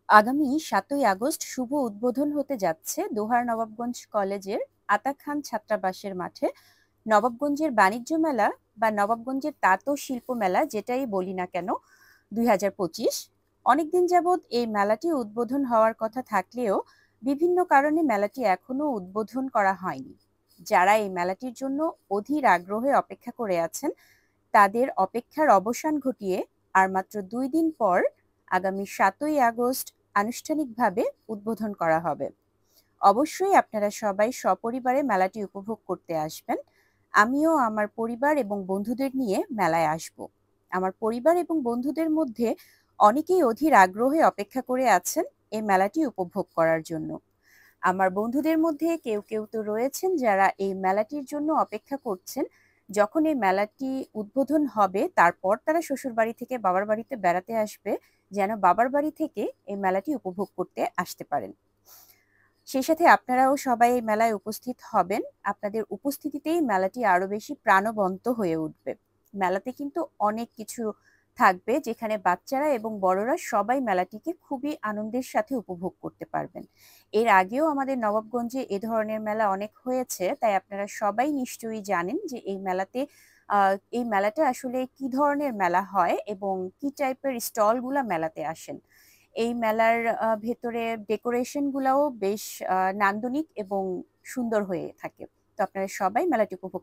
আগামী ৭ই আগস্ট শুভ উদ্বোধন হতে যাচ্ছে দোহার নবাবগঞ্জ কলেজের আতা খান ছাত্রাবাসের মাঠে নবাবগঞ্জের বাণিজ্য মেলা বা নবাবগঞ্জের তাঁত ও শিল্প মেলা, যেটাই বলি না কেন, ২০২৫। অনেকদিন যাবৎ এই মেলাটি উদ্বোধন হওয়ার কথা থাকলেও বিভিন্ন কারণে মেলাটি এখনো উদ্বোধন করা হয়নি। যারা এই মেলাটির জন্য অধীর আগ্রহে অপেক্ষা করে আছেন, তাদের অপেক্ষার অবসান ঘটিয়ে আর মাত্র ২ দিন পর আগামী ৭ই আগস্ট আনুষ্ঠানিকভাবে উদ্বোধন করা হবে। অবশ্যই আপনারা সবাই সপরিবারে মেলাটি উপভোগ করতে আসবেন। আমিও আমার পরিবার এবং বন্ধুদের নিয়ে মেলায় আসব। আমার পরিবার এবং বন্ধুদের মধ্যে অনেকেই অধীর আগ্রহে অপেক্ষা করে আছেন এই মেলাটি উপভোগ করার জন্য। আমার বন্ধুদের মধ্যে কেউ কেউ তো রয়েছেন যারা এই মেলাটির জন্য অপেক্ষা করছেন। যখন এই মেলাটি উদ্বোধন হবে তারপর তারা শ্বশুরবাড়ি থেকে বাবার বাড়িতে বেড়াতে আসবে, যেন বাবার বাড়ি থেকে এই মেলাটি উপভোগ করতে আসতে পারেন। সেই সাথে আপনারাও সবাই এই মেলায় উপস্থিত হবেন। আপনাদের উপস্থিতিতেই মেলাটি আরো বেশি প্রাণবন্ত হয়ে উঠবে। মেলাতে কিন্তু অনেক কিছু থাকবে, যেখানে বাচ্চারা এবং বড়রা সবাই মেলাটিকে খুবই আনন্দের সাথে উপভোগ করতে পারবেন। এর আগেও আমাদের নবাবগঞ্জে এ ধরনের মেলা অনেক হয়েছে, তাই আপনারা সবাই নিশ্চয়ই জানেন যে এই মেলাটা আসলে কি ধরনের মেলা হয় এবং কি টাইপের স্টলগুলা মেলাতে আসেন। এই মেলার ভেতরে ডেকোরেশন গুলাও বেশ নান্দনিক এবং সুন্দর হয়ে থাকে। তো আপনারা সবাই মেলাটি উপভোগ